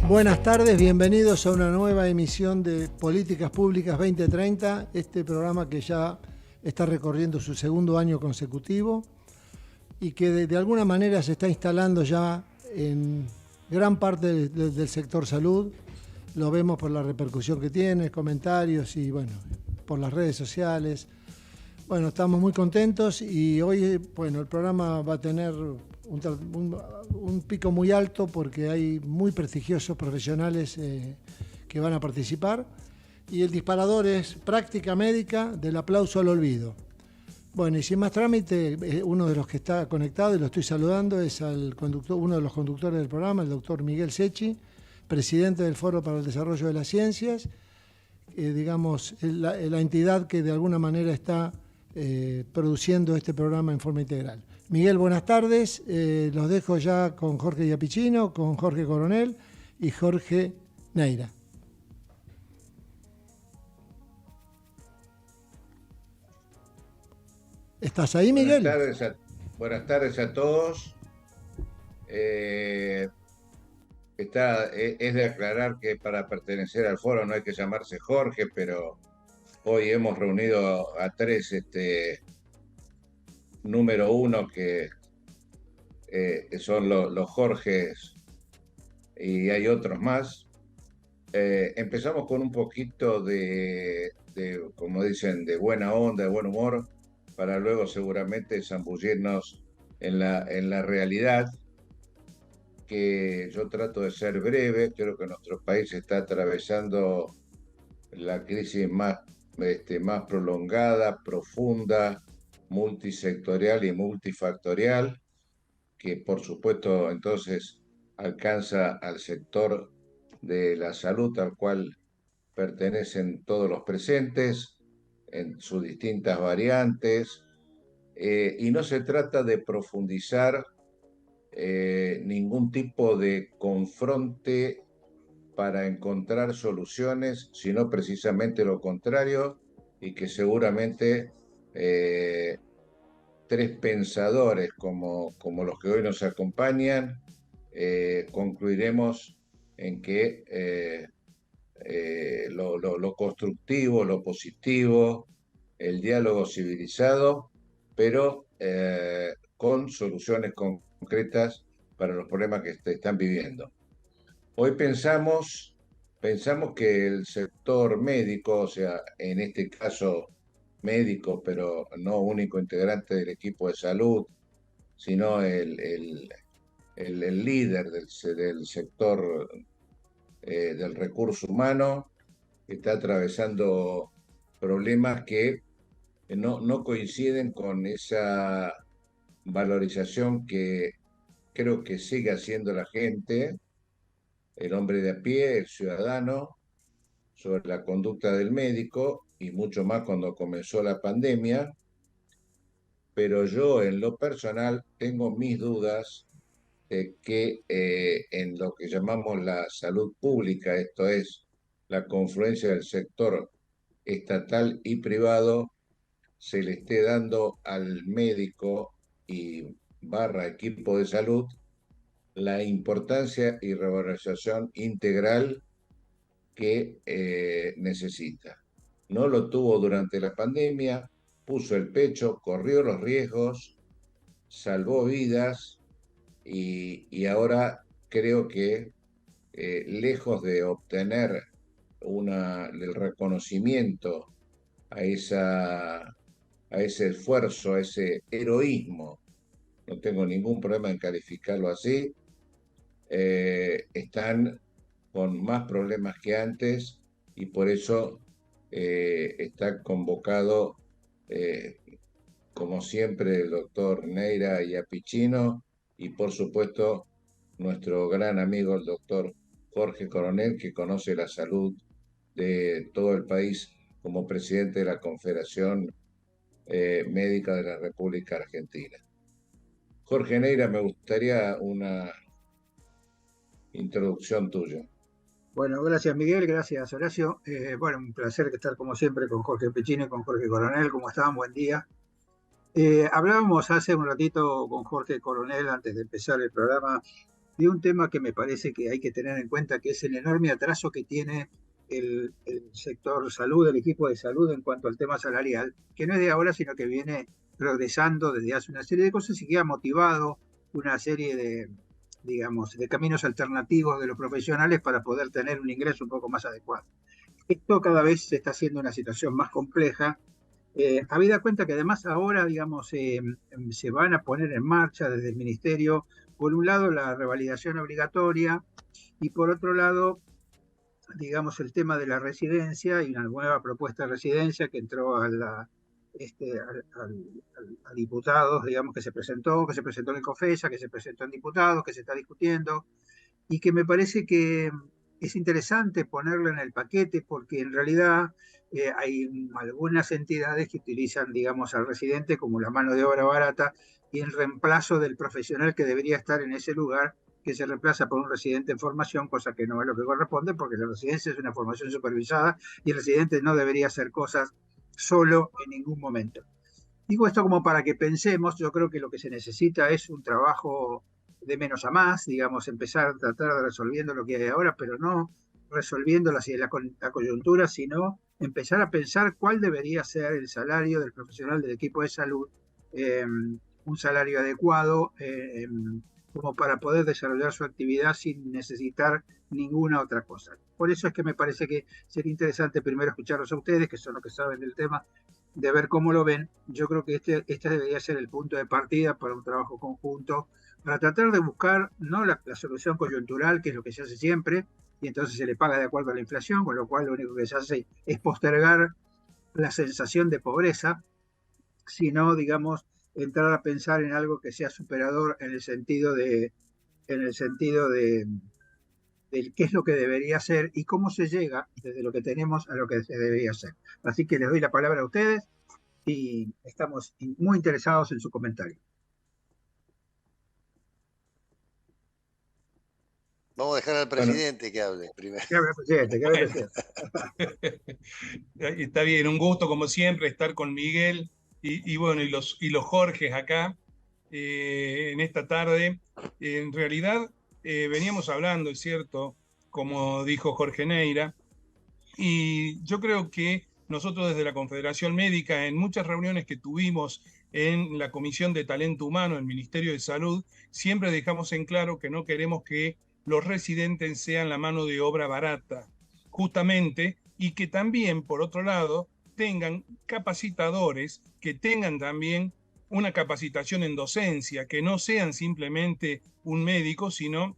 Buenas tardes, bienvenidos a una nueva emisión de Políticas Públicas 2030, este programa que ya está recorriendo su segundo año consecutivo y que de alguna manera se está instalando ya en gran parte del sector salud. Lo vemos por la repercusión que tiene, comentarios y bueno, por las redes sociales. Bueno, estamos muy contentos y hoy, bueno, el programa va a tener un pico muy alto porque hay muy prestigiosos profesionales que van a participar y el disparador es práctica médica del aplauso al olvido. Bueno, y sin más trámite, uno de los que está conectado y lo estoy saludando es al conductor, uno de los conductores del programa, el doctor Miguel Secchi, presidente del Foro para el Desarrollo de las Ciencias, digamos, la entidad que de alguna manera está produciendo este programa en forma integral. Miguel, buenas tardes. Los dejo ya con Jorge Iapicino, con Jorge Coronel y Jorge Neira. ¿Estás ahí, Miguel? Buenas tardes a todos. Es de aclarar que para pertenecer al foro no hay que llamarse Jorge, pero hoy hemos reunido a tres número uno que son los Jorges y hay otros más. Empezamos con un poquito como dicen, de buena onda, de buen humor, para luego seguramente zambullirnos en la realidad, que yo trato de ser breve. Creo que nuestro país está atravesando la crisis más prolongada, profunda, multisectorial y multifactorial, que por supuesto entonces alcanza al sector de la salud al cual pertenecen todos los presentes en sus distintas variantes, y no se trata de profundizar ningún tipo de confronte para encontrar soluciones, sino precisamente lo contrario, y que seguramente tres pensadores como los que hoy nos acompañan, concluiremos en que lo constructivo, lo positivo, el diálogo civilizado, pero con soluciones concretas para los problemas que están viviendo. Hoy pensamos que el sector médico, o sea, en este caso médico, pero no único integrante del equipo de salud, sino el líder del sector del recurso humano, está atravesando problemas que no coinciden con esa valorización que creo que sigue haciendo la gente, el hombre de a pie, el ciudadano, sobre la conducta del médico, y mucho más cuando comenzó la pandemia. Pero yo en lo personal tengo mis dudas de que en lo que llamamos la salud pública, esto es, la confluencia del sector estatal y privado, se le esté dando al médico y barra equipo de salud la importancia y revalorización integral que necesita. No lo tuvo durante la pandemia, puso el pecho, corrió los riesgos, salvó vidas, y ahora creo que lejos de obtener el reconocimiento a ese esfuerzo, a ese heroísmo, no tengo ningún problema en calificarlo así, están con más problemas que antes, y por eso está convocado, como siempre, el doctor Neira Iapicino y por supuesto nuestro gran amigo el doctor Jorge Coronel, que conoce la salud de todo el país como presidente de la Confederación Médica de la República Argentina. Jorge Neira, me gustaría una introducción tuya. Bueno, gracias Miguel, gracias Horacio. Bueno, un placer estar como siempre con Jorge Pechino y con Jorge Coronel. ¿Cómo están? Buen día. Hablábamos hace un ratito con Jorge Coronel antes de empezar el programa de un tema que me parece que hay que tener en cuenta, que es el enorme atraso que tiene el sector salud, el equipo de salud en cuanto al tema salarial, que no es de ahora, sino que viene progresando desde hace una serie de cosas y que ha motivado una serie de, digamos, de caminos alternativos de los profesionales para poder tener un ingreso un poco más adecuado. Esto cada vez se está haciendo una situación más compleja, habida cuenta que además ahora, digamos, se van a poner en marcha desde el Ministerio, por un lado, la revalidación obligatoria y por otro lado, digamos, el tema de la residencia y una nueva propuesta de residencia que entró a diputados, digamos, que se presentó en el COFESA, que se presentó en diputados, que se está discutiendo y que me parece que es interesante ponerlo en el paquete porque en realidad hay algunas entidades que utilizan, digamos, al residente como la mano de obra barata y en reemplazo del profesional que debería estar en ese lugar, que se reemplaza por un residente en formación, cosa que no es lo que corresponde porque la residencia es una formación supervisada y el residente no debería hacer cosas solo en ningún momento. Digo esto como para que pensemos, yo creo que lo que se necesita es un trabajo de menos a más, digamos, empezar a tratar de resolviendo lo que hay ahora, pero no resolviendo la coyuntura, sino empezar a pensar cuál debería ser el salario del profesional del equipo de salud, un salario adecuado, como para poder desarrollar su actividad sin necesitar ninguna otra cosa. Por eso es que me parece que sería interesante primero escucharlos a ustedes, que son los que saben del tema, de ver cómo lo ven. Yo creo que este debería ser el punto de partida para un trabajo conjunto, para tratar de buscar no la solución coyuntural, que es lo que se hace siempre, y entonces se le paga de acuerdo a la inflación, con lo cual lo único que se hace es postergar la sensación de pobreza, sino, digamos, entrar a pensar en algo que sea superador en el sentido de qué es lo que debería ser y cómo se llega desde lo que tenemos a lo que se debería hacer. Así que les doy la palabra a ustedes y estamos muy interesados en su comentario. Vamos a dejar al presidente que hable primero. ¿Qué habla, presidente? ¿Qué habla, presidente? Está bien, un gusto como siempre estar con Miguel y bueno, y los Jorges acá en esta tarde. En realidad veníamos hablando, es cierto, como dijo Jorge Neira, y yo creo que nosotros desde la Confederación Médica, en muchas reuniones que tuvimos en la Comisión de Talento Humano, el Ministerio de Salud, siempre dejamos en claro que no queremos que los residentes sean la mano de obra barata, justamente, y que también, por otro lado, tengan capacitadores, que tengan también una capacitación en docencia, que no sean simplemente un médico, sino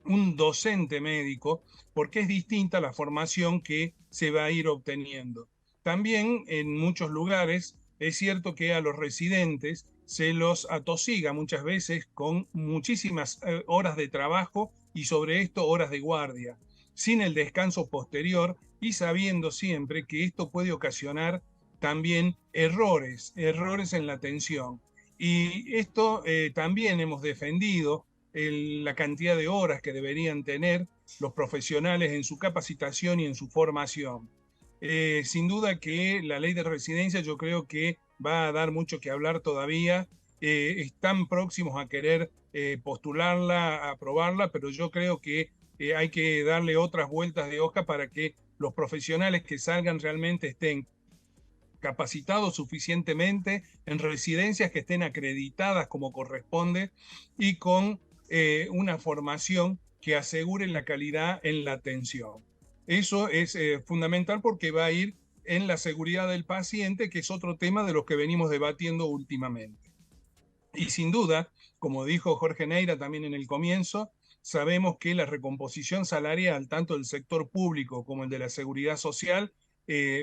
un docente médico, porque es distinta la formación que se va a ir obteniendo. También en muchos lugares es cierto que a los residentes se los atosiga muchas veces con muchísimas horas de trabajo y sobre esto horas de guardia, sin el descanso posterior y sabiendo siempre que esto puede ocasionar también errores en la atención. Y esto también hemos defendido la cantidad de horas que deberían tener los profesionales en su capacitación y en su formación. Sin duda que la ley de residencia yo creo que va a dar mucho que hablar todavía. Están próximos a querer postularla, a aprobarla, pero yo creo que hay que darle otras vueltas de hoja para que los profesionales que salgan realmente estén capacitados suficientemente en residencias que estén acreditadas como corresponde y con una formación que asegure la calidad en la atención. Eso es fundamental porque va a ir en la seguridad del paciente, que es otro tema de los que venimos debatiendo últimamente. Y sin duda, como dijo Jorge Neira también en el comienzo, sabemos que la recomposición salarial, tanto del sector público como el de la seguridad social,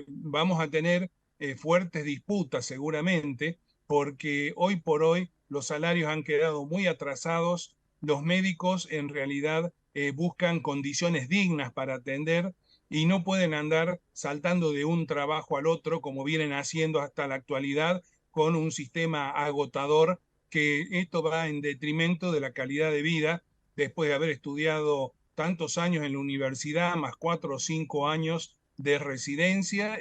vamos a tener fuertes disputas seguramente, porque hoy por hoy los salarios han quedado muy atrasados. Los médicos en realidad buscan condiciones dignas para atender y no pueden andar saltando de un trabajo al otro como vienen haciendo hasta la actualidad con un sistema agotador, que esto va en detrimento de la calidad de vida después de haber estudiado tantos años en la universidad, más 4 o 5 años de residencia.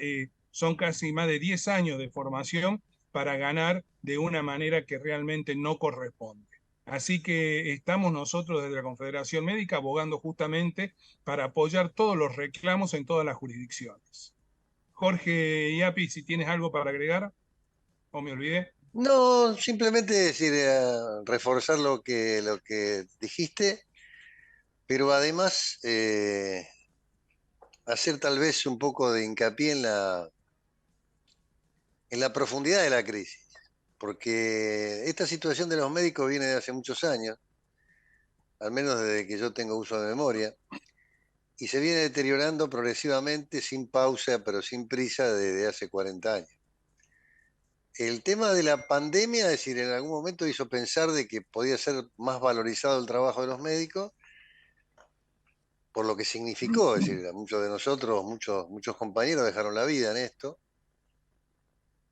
Son casi más de 10 años de formación para ganar de una manera que realmente no corresponde. Así que estamos nosotros desde la Confederación Médica abogando justamente para apoyar todos los reclamos en todas las jurisdicciones. Jorge Iapi, si tienes algo para agregar, o me olvidé. No, simplemente decir, reforzar lo que dijiste, pero además hacer tal vez un poco de hincapié en la profundidad de la crisis, porque esta situación de los médicos viene de hace muchos años, al menos desde que yo tengo uso de memoria, y se viene deteriorando progresivamente, sin pausa, pero sin prisa, desde hace 40 años. El tema de la pandemia, es decir, en algún momento hizo pensar de que podía ser más valorizado el trabajo de los médicos, por lo que significó, es decir, a muchos de nosotros, muchos compañeros dejaron la vida en esto.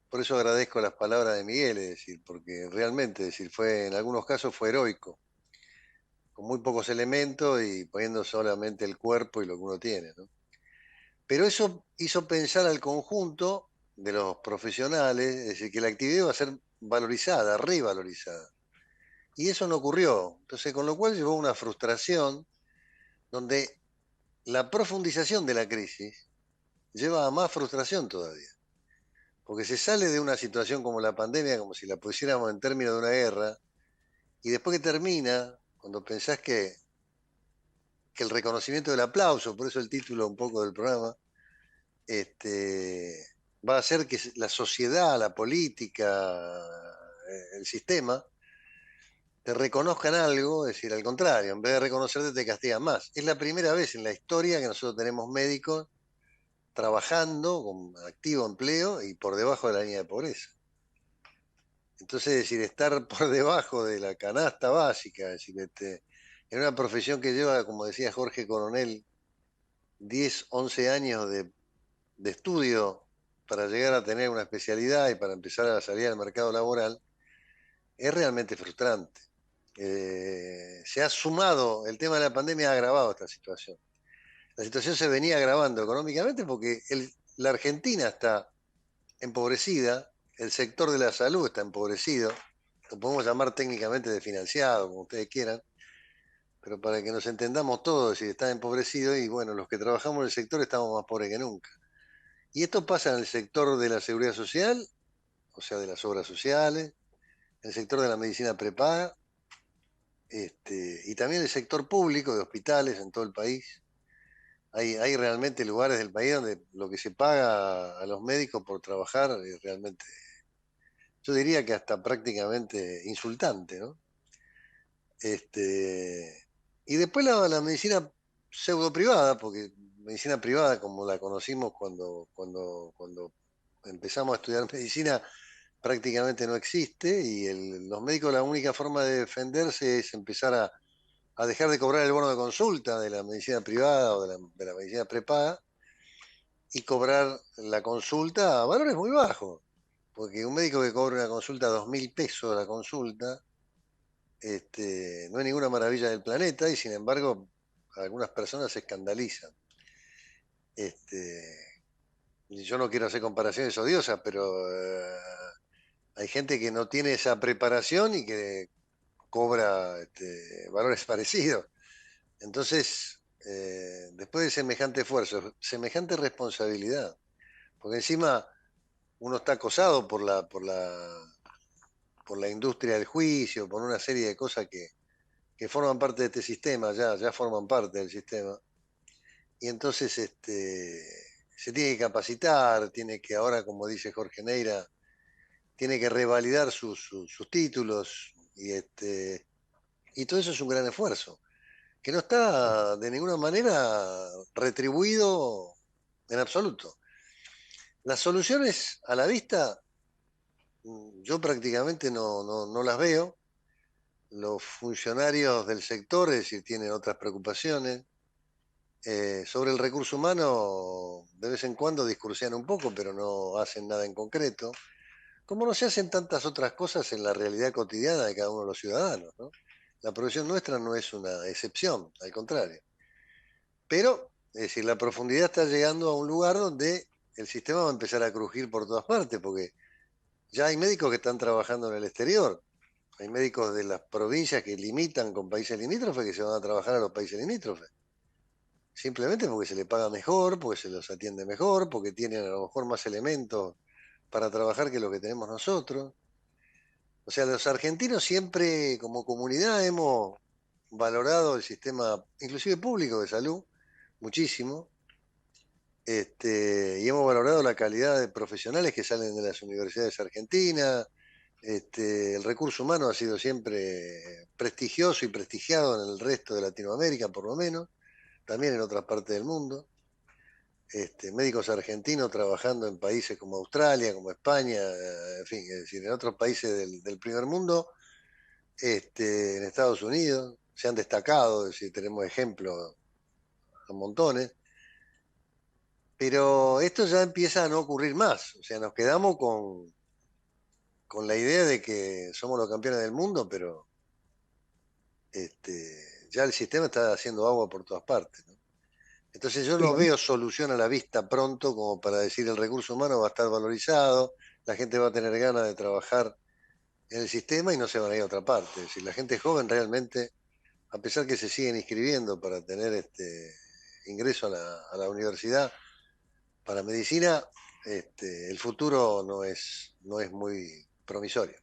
Por eso agradezco las palabras de Miguel, es decir, porque realmente, es decir, en algunos casos fue heroico, con muy pocos elementos y poniendo solamente el cuerpo y lo que uno tiene, ¿no? Pero eso hizo pensar al conjunto de los profesionales, es decir, que la actividad iba a ser valorizada, revalorizada. Y eso no ocurrió. Entonces, con lo cual llevó a una frustración donde la profundización de la crisis lleva a más frustración todavía. Porque se sale de una situación como la pandemia, como si la pusiéramos en términos de una guerra, y después que termina, cuando pensás que el reconocimiento del aplauso, por eso el título un poco del programa, va a hacer que la sociedad, la política, el sistema, te reconozcan algo, es decir, al contrario, en vez de reconocerte te castigan más. Es la primera vez en la historia que nosotros tenemos médicos trabajando con activo empleo y por debajo de la línea de pobreza. Entonces, es decir, estar por debajo de la canasta básica, es decir, en una profesión que lleva, como decía Jorge Coronel, 10, 11 años de estudio para llegar a tener una especialidad y para empezar a salir al mercado laboral, es realmente frustrante. Se ha sumado, el tema de la pandemia ha agravado esta situación. La situación se venía agravando económicamente porque la Argentina está empobrecida, el sector de la salud está empobrecido, lo podemos llamar técnicamente desfinanciado, como ustedes quieran, pero para que nos entendamos todos, si está empobrecido y bueno, los que trabajamos en el sector estamos más pobres que nunca. Y esto pasa en el sector de la seguridad social, o sea, de las obras sociales, en el sector de la medicina prepaga, y también el sector público de hospitales en todo el país. Hay realmente lugares del país donde lo que se paga a los médicos por trabajar es realmente, yo diría que hasta prácticamente insultante, ¿no? Y después la medicina pseudo privada, porque medicina privada como la conocimos cuando empezamos a estudiar medicina prácticamente no existe y los médicos la única forma de defenderse es empezar a dejar de cobrar el bono de consulta de la medicina privada o de la medicina prepaga y cobrar la consulta a valores muy bajos. Porque un médico que cobra una consulta a 2.000 pesos la consulta, no es ninguna maravilla del planeta y sin embargo algunas personas se escandalizan. Yo no quiero hacer comparaciones odiosas, pero hay gente que no tiene esa preparación y que cobra valores parecidos. Entonces, después de semejante esfuerzo, semejante responsabilidad, porque encima uno está acosado por la industria del juicio, por una serie de cosas que forman parte de este sistema, ya forman parte del sistema. Y entonces se tiene que capacitar, tiene que ahora, como dice Jorge Neira, tiene que revalidar sus títulos y todo eso es un gran esfuerzo, que no está de ninguna manera retribuido en absoluto. Las soluciones a la vista, yo prácticamente no las veo. Los funcionarios del sector, es decir, tienen otras preocupaciones. Sobre el recurso humano, de vez en cuando discursean un poco, pero no hacen nada en concreto, como no se hacen tantas otras cosas en la realidad cotidiana de cada uno de los ciudadanos, ¿no? La profesión nuestra no es una excepción, al contrario. Pero, es decir, la profundidad está llegando a un lugar donde el sistema va a empezar a crujir por todas partes, porque ya hay médicos que están trabajando en el exterior, Hay médicos de las provincias que limitan con países limítrofes que se van a trabajar a los países limítrofes. Simplemente porque se les paga mejor, porque se los atiende mejor, porque tienen a lo mejor más elementos para trabajar que lo que tenemos nosotros. O sea, los argentinos siempre como comunidad hemos valorado el sistema, inclusive público de salud, muchísimo, y hemos valorado la calidad de profesionales que salen de las universidades argentinas. El recurso humano ha sido siempre prestigioso y prestigiado en el resto de Latinoamérica, por lo menos, también en otras partes del mundo. Médicos argentinos trabajando en países como Australia, como España, en fin, es decir, en otros países del primer mundo, en Estados Unidos, se han destacado, es decir, tenemos ejemplos a montones, pero esto ya empieza a no ocurrir más, o sea, nos quedamos con la idea de que somos los campeones del mundo, pero ya el sistema está haciendo agua por todas partes, ¿no? Entonces yo no veo solución a la vista pronto como para decir el recurso humano va a estar valorizado, la gente va a tener ganas de trabajar en el sistema y no se van a ir a otra parte. Es decir, la gente joven realmente, a pesar que se siguen inscribiendo para tener ingreso a la universidad para medicina, el futuro no es muy promisorio.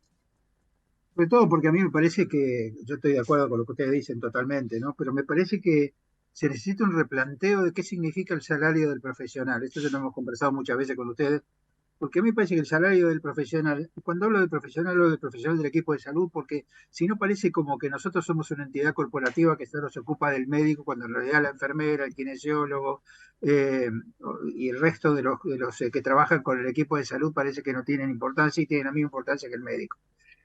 Sobre todo porque a mí me parece que, yo estoy de acuerdo con lo que ustedes dicen totalmente, ¿no? Pero me parece que se necesita un replanteo de qué significa el salario del profesional. Esto ya lo hemos conversado muchas veces con ustedes, porque a mí me parece que el salario del profesional, cuando hablo del profesional del equipo de salud, porque si no parece como que nosotros somos una entidad corporativa que solo se ocupa del médico, cuando en realidad la enfermera, el kinesiólogo eh, y el resto de los que trabajan con el equipo de salud parece que no tienen importancia y tienen la misma importancia que el médico.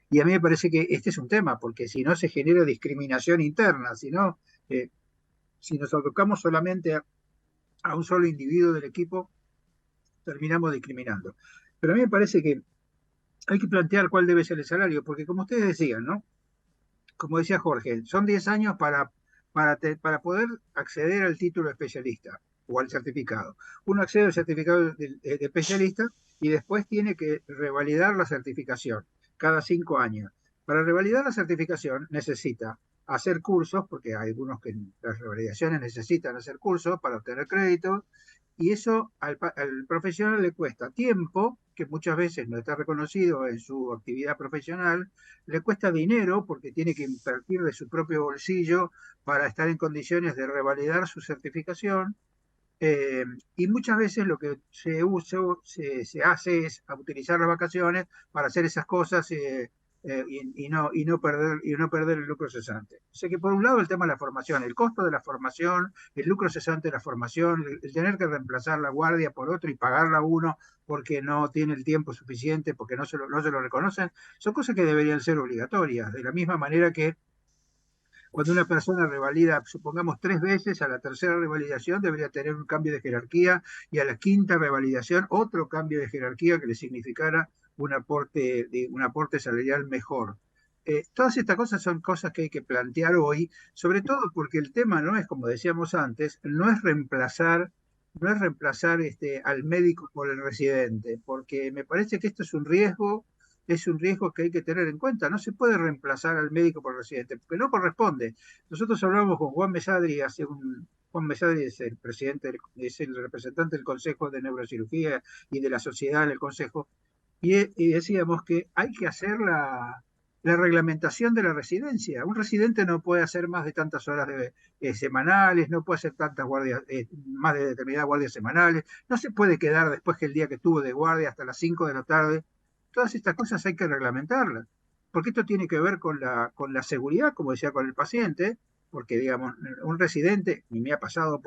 Y a mí me parece que este es un tema, porque si no se genera discriminación interna, eh, si nos abocamos solamente a un solo individuo del equipo, terminamos discriminando. Pero a mí me parece que hay que plantear cuál debe ser el salario, porque como ustedes decían, ¿no? Como decía Jorge, son 10 años para poder acceder al título de especialista o al certificado. Uno accede al certificado de especialista y después tiene que revalidar la certificación cada 5 años. Para revalidar la certificación necesita hacer cursos, porque hay algunos que en las revalidaciones necesitan hacer cursos para obtener crédito, y eso al profesional le cuesta tiempo, que muchas veces no está reconocido en su actividad profesional, le cuesta dinero porque tiene que invertir de su propio bolsillo para estar en condiciones de revalidar su certificación. Y muchas veces lo que se hace es utilizar las vacaciones para hacer esas cosas y no perder el lucro cesante. O sea que por un lado el tema de la formación, el costo de la formación, el lucro cesante de la formación, el tener que reemplazar la guardia por otro y pagarla a uno porque no tiene el tiempo suficiente, porque no se lo reconocen, son cosas que deberían ser obligatorias, de la misma manera que cuando una persona revalida, supongamos 3 veces, a la tercera revalidación debería tener un cambio de jerarquía y a la quinta revalidación otro cambio de jerarquía que le significara un aporte salarial mejor. Todas estas cosas son cosas que hay que plantear hoy, sobre todo porque el tema no es, como decíamos antes, no es reemplazar al médico por el residente, porque me parece que esto es un riesgo que hay que tener en cuenta. No se puede reemplazar al médico por residente, porque no corresponde. Nosotros hablamos con Juan Mesadri Juan Mesadri es el presidente, es el representante del Consejo de Neurocirugía y de la sociedad en el Consejo, y decíamos que hay que hacer la reglamentación de la residencia. Un residente no puede hacer más de tantas horas semanales, no puede hacer tantas guardias, más de determinadas guardias semanales, no se puede quedar después que el día que estuvo de guardia hasta las 5 de la tarde. Todas estas cosas hay que reglamentarlas, porque esto tiene que ver con la seguridad, como decía, con el paciente, porque, digamos, un residente, y me ha pasado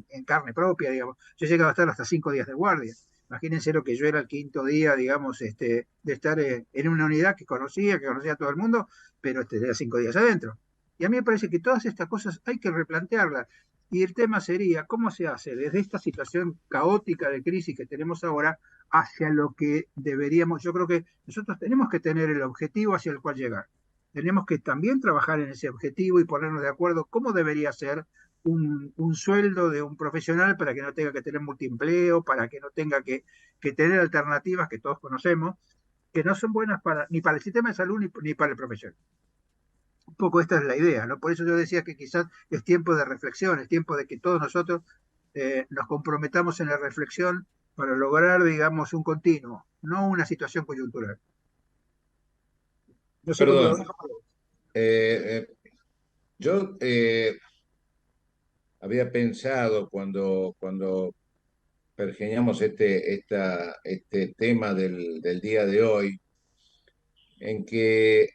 en carne propia, digamos, yo he llegado a estar hasta 5 días de guardia. Imagínense lo que yo era el quinto día, digamos, de estar en una unidad que conocía a todo el mundo, pero era 5 días adentro. Y a mí me parece que todas estas cosas hay que replantearlas. Y el tema sería, ¿cómo se hace desde esta situación caótica de crisis que tenemos ahora hacia lo que deberíamos? Yo creo que nosotros tenemos que tener el objetivo hacia el cual llegar. Tenemos que también trabajar en ese objetivo y ponernos de acuerdo cómo debería ser un sueldo de un profesional para que no tenga que tener multiempleo, para que no tenga que tener alternativas que todos conocemos, que no son buenas ni para el sistema de salud ni para el profesional. Un poco esta es la idea, ¿no? Por eso yo decía que quizás es tiempo de reflexión, es tiempo de que todos nosotros nos comprometamos en la reflexión para lograr, digamos, un continuo, no una situación coyuntural. No sé cómo lo Perdón, yo había pensado cuando pergeñamos este tema del día de hoy, en que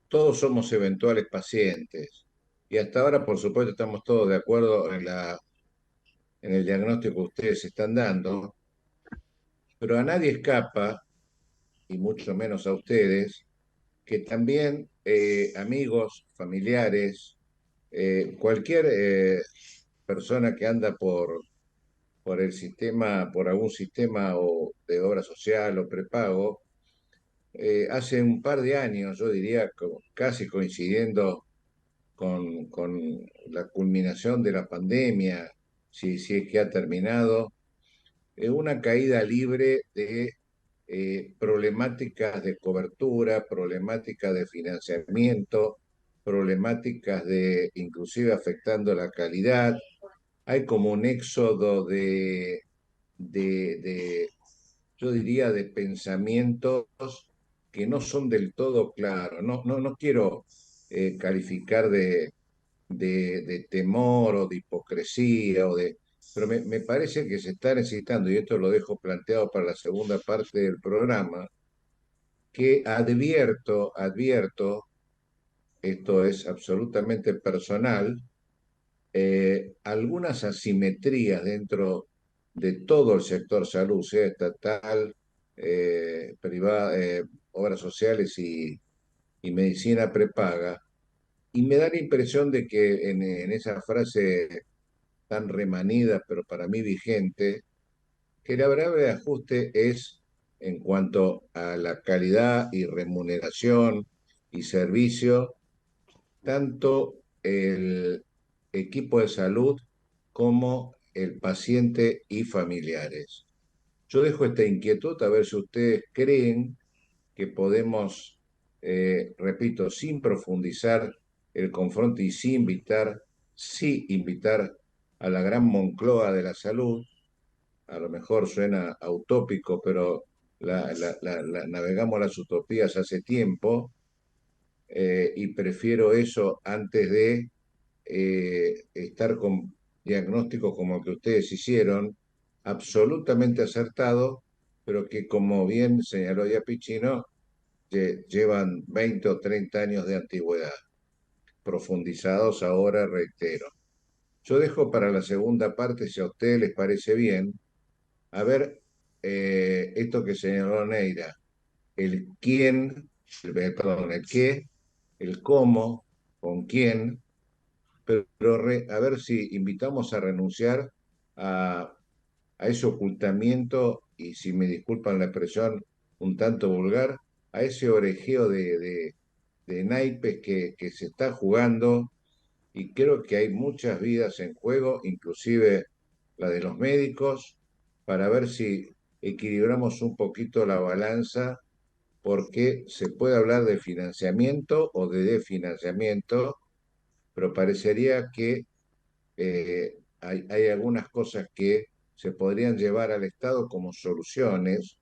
todos somos eventuales pacientes. Y hasta ahora, por supuesto, estamos todos de acuerdo en el diagnóstico que ustedes están dando, pero a nadie escapa, y mucho menos a ustedes, que también amigos, familiares, cualquier persona que anda por el sistema, por algún sistema o de obra social o prepago, hace un par de años, yo diría casi coincidiendo con la culminación de la pandemia, si es que ha terminado, una caída libre de problemáticas de cobertura, problemáticas de financiamiento, problemáticas de inclusive afectando la calidad. Hay como un éxodo de yo diría, de pensamientos que no son del todo claros. No quiero calificar de temor o de hipocresía, pero me parece que se está necesitando, y esto lo dejo planteado para la segunda parte del programa, que advierto, esto es absolutamente personal, algunas asimetrías dentro de todo el sector salud, sea estatal, privada, obras sociales y medicina prepaga, y me da la impresión de que en esa frase tan remanida, pero para mí vigente, que la breve ajuste es en cuanto a la calidad y remuneración y servicio, tanto el equipo de salud como el paciente y familiares. Yo dejo esta inquietud a ver si ustedes creen que podemos, repito, sin profundizar el confronto y sin invitar, sí invitar a la gran Moncloa de la salud. A lo mejor suena utópico, pero navegamos las utopías hace tiempo, y prefiero eso antes de estar con diagnósticos como el que ustedes hicieron, absolutamente acertado, pero que como bien señaló ya Pichino, llevan 20 o 30 años de antigüedad, profundizados ahora, reitero. Yo dejo para la segunda parte, si a ustedes les parece bien, a ver esto que señaló Neira, el quién, perdón, el qué, el cómo, con quién, pero a ver si invitamos a renunciar a, a ese ocultamiento, y si me disculpan la expresión un tanto vulgar, a ese orejeo de naipes que se está jugando, y creo que hay muchas vidas en juego, inclusive la de los médicos, para ver si equilibramos un poquito la balanza, porque se puede hablar de financiamiento o de desfinanciamiento, pero parecería que hay algunas cosas que se podrían llevar al Estado como soluciones,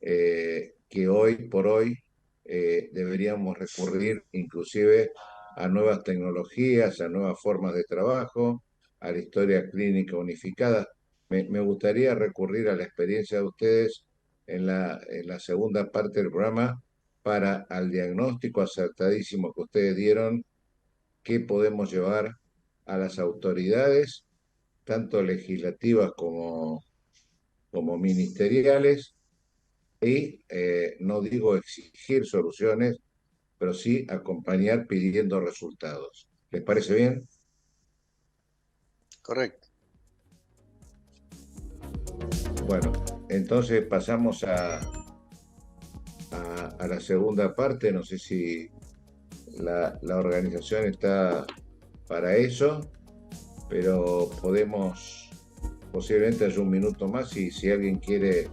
que hoy por hoy deberíamos recurrir inclusive a nuevas tecnologías, a nuevas formas de trabajo, a la historia clínica unificada. Me gustaría recurrir a la experiencia de ustedes en la segunda parte del programa para al diagnóstico acertadísimo que ustedes dieron, qué podemos llevar a las autoridades, tanto legislativas como ministeriales, y no digo exigir soluciones, pero sí acompañar pidiendo resultados. ¿Les parece bien? Correcto. Bueno, entonces pasamos a la segunda parte. No sé si la organización está para eso, pero podemos, posiblemente haya un minuto más, y si alguien quiere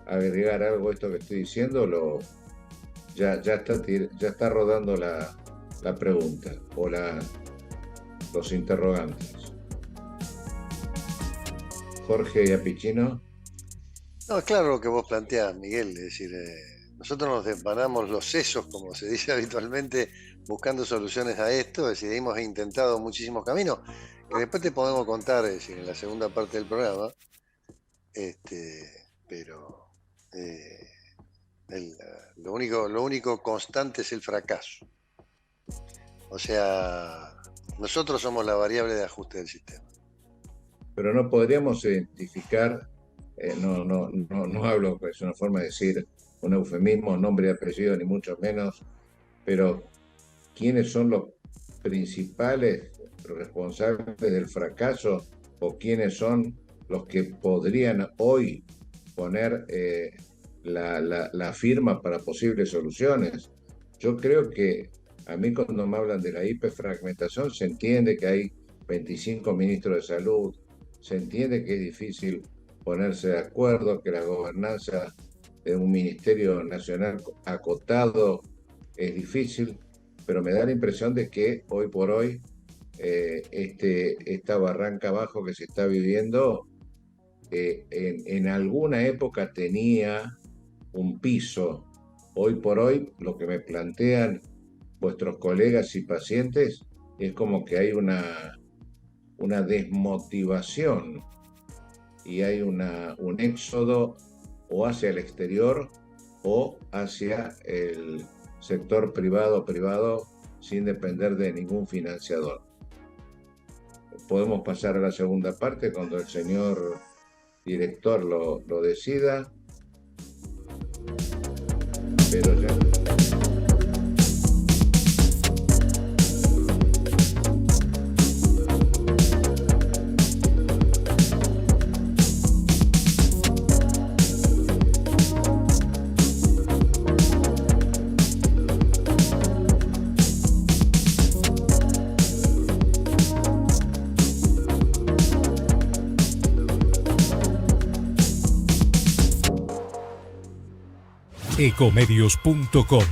agregar algo a esto que estoy diciendo, ya está rodando la pregunta o los interrogantes. Jorge y Apicino. No, es claro lo que vos planteás, Miguel, es decir, nosotros nos desvanamos los sesos, como se dice habitualmente, buscando soluciones a esto, es decir, hemos intentado muchísimos caminos, que después te podemos contar, es decir, en la segunda parte del programa, pero lo único constante es el fracaso. O sea, nosotros somos la variable de ajuste del sistema. Pero no podríamos identificar, no hablo, es una forma de decir un eufemismo, nombre y apellido, ni mucho menos, pero ¿quiénes son los principales responsables del fracaso o quiénes son los que podrían hoy poner la firma para posibles soluciones? Yo creo que a mí cuando me hablan de la hiperfragmentación se entiende que hay 25 ministros de salud, se entiende que es difícil ponerse de acuerdo, que la gobernanza de un ministerio nacional acotado es difícil, pero me da la impresión de que hoy por hoy esta barranca abajo que se está viviendo en alguna época tenía un piso. Hoy por hoy lo que me plantean vuestros colegas y pacientes es como que hay una desmotivación y hay un éxodo o hacia el exterior o hacia el sector privado sin depender de ningún financiador. Podemos pasar a la segunda parte cuando el señor director lo decida, pero ya... Ecomedios.com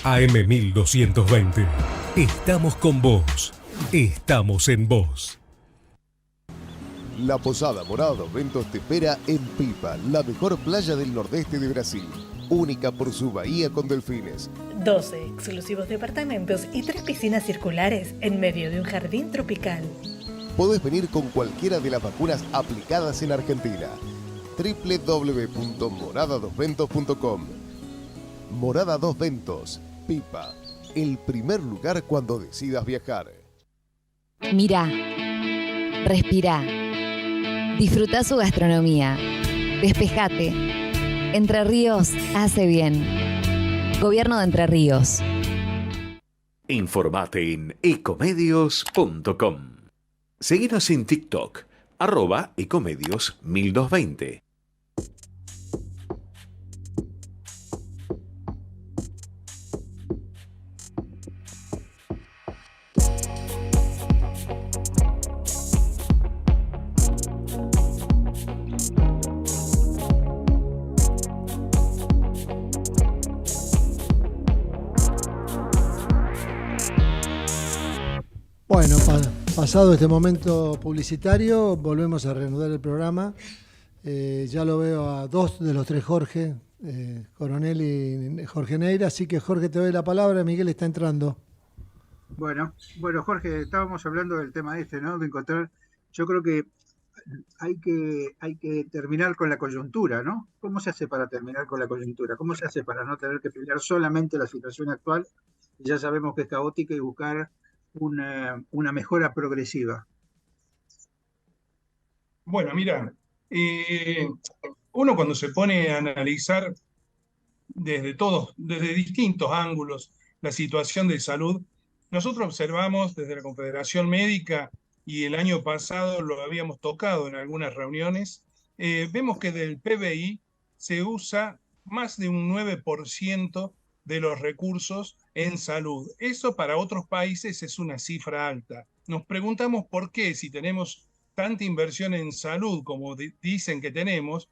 AM1220. Estamos con vos. Estamos en vos. La Posada Morada dos Ventos te espera en Pipa, la mejor playa del nordeste de Brasil. Única por su bahía con delfines. 12 exclusivos departamentos y 3 piscinas circulares en medio de un jardín tropical. Podés venir con cualquiera de las vacunas aplicadas en Argentina. www.moradadosventos.com. Morada Dos Ventos, Pipa, el primer lugar cuando decidas viajar. Mirá, respirá, disfrutá su gastronomía, despejate. Entre Ríos hace bien. Gobierno de Entre Ríos. Informate en ecomedios.com. Seguinos en TikTok, @ecomedios1220. Bueno, pasado este momento publicitario, volvemos a reanudar el programa. Ya lo veo a dos de los tres Jorge, Coronel y Jorge Neira, así que Jorge te doy la palabra, Miguel está entrando. Bueno, Jorge, estábamos hablando del tema ¿no? De encontrar, yo creo que hay que terminar con la coyuntura, ¿no? ¿Cómo se hace para terminar con la coyuntura? ¿Cómo se hace para no tener que pelear solamente la situación actual? Ya sabemos que es caótica y buscar una mejora progresiva. Bueno, mira, uno cuando se pone a analizar desde distintos ángulos la situación de salud, nosotros observamos desde la Confederación Médica, y el año pasado lo habíamos tocado en algunas reuniones, vemos que del PBI se usa más de un 9% de los recursos en salud. Eso para otros países es una cifra alta. Nos preguntamos por qué, si tenemos tanta inversión en salud como dicen que tenemos,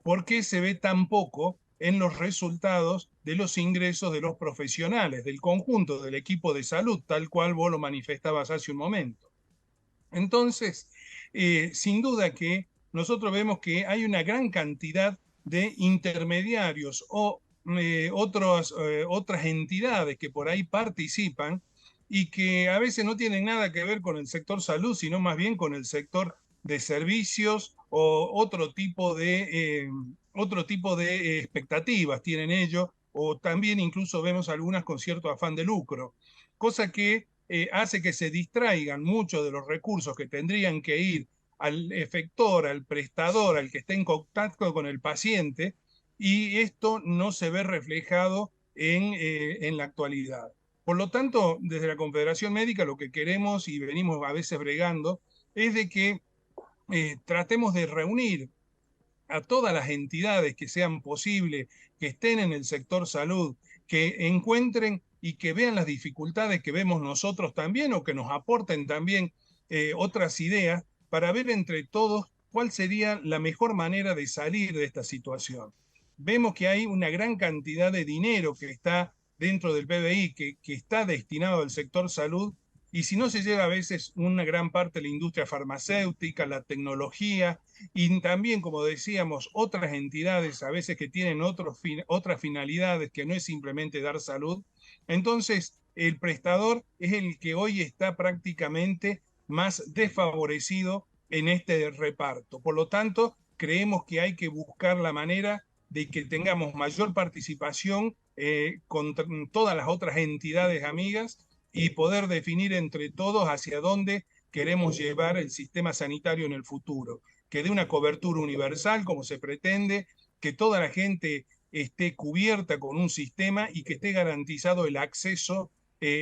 ¿por qué se ve tan poco en los resultados de los ingresos de los profesionales, del conjunto del equipo de salud, tal cual vos lo manifestabas hace un momento? Entonces, sin duda que nosotros vemos que hay una gran cantidad de intermediarios o otras entidades que por ahí participan y que a veces no tienen nada que ver con el sector salud, sino más bien con el sector de servicios o otro tipo de expectativas tienen ellos, o también incluso vemos algunas con cierto afán de lucro, cosa que hace que se distraigan muchos de los recursos que tendrían que ir al efector, al prestador, al que esté en contacto con el paciente, y esto no se ve reflejado en la actualidad. Por lo tanto, desde la Confederación Médica lo que queremos y venimos a veces bregando es de que tratemos de reunir a todas las entidades que sean posibles, que estén en el sector salud, que encuentren y que vean las dificultades que vemos nosotros también o que nos aporten también otras ideas para ver entre todos cuál sería la mejor manera de salir de esta situación. Vemos que hay una gran cantidad de dinero que está dentro del PBI, que está destinado al sector salud, y si no se lleva a veces una gran parte de la industria farmacéutica, la tecnología, y también, como decíamos, otras entidades a veces que tienen otras finalidades que no es simplemente dar salud, entonces el prestador es el que hoy está prácticamente más desfavorecido en este reparto. Por lo tanto, creemos que hay que buscar la manera de que tengamos mayor participación con todas las otras entidades amigas y poder definir entre todos hacia dónde queremos llevar el sistema sanitario en el futuro, que dé una cobertura universal como se pretende, que toda la gente esté cubierta con un sistema y que esté garantizado el acceso,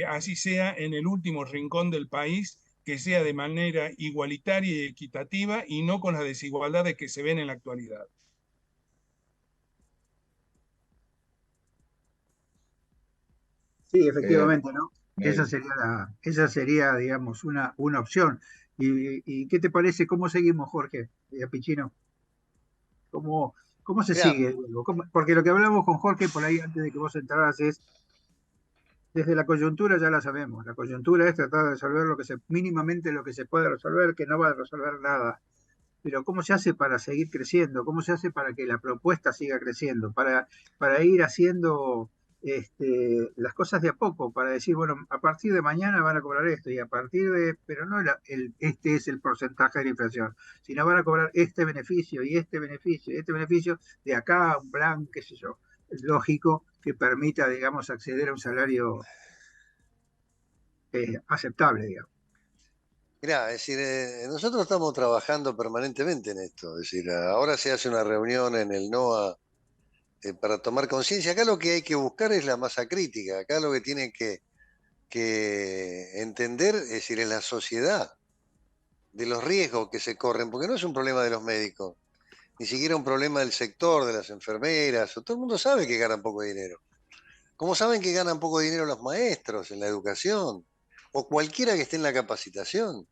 así sea en el último rincón del país, que sea de manera igualitaria y equitativa y no con las desigualdades que se ven en la actualidad. Sí, efectivamente, ¿no? Esa sería, digamos, una opción. ¿Y qué te parece? ¿Cómo seguimos, Jorge? Pichino. ¿Cómo se Mirá, sigue? Porque lo que hablamos con Jorge por ahí antes de que vos entraras es, desde la coyuntura ya la sabemos. La coyuntura es tratar de resolver mínimamente lo que se puede resolver, que no va a resolver nada. Pero ¿cómo se hace para seguir creciendo? ¿Cómo se hace para que la propuesta siga creciendo? Para ir haciendo las cosas de a poco, para decir, bueno, a partir de mañana van a cobrar esto, y a partir de, pero no este es el porcentaje de la inflación, sino van a cobrar este beneficio y este beneficio y este beneficio de acá a un plan, qué sé yo, lógico, que permita, digamos, acceder a un salario aceptable, digamos. mirá, es decir, nosotros estamos trabajando permanentemente en esto. Es decir, ahora se hace una reunión en el NOA para tomar conciencia. Acá lo que hay que buscar es la masa crítica. Acá lo que tiene que entender, es decir, es la sociedad de los riesgos que se corren, porque no es un problema de los médicos, ni siquiera un problema del sector, de las enfermeras. Todo el mundo sabe que ganan poco dinero. Como saben que ganan poco dinero los maestros en la educación, o cualquiera que esté en la capacitación.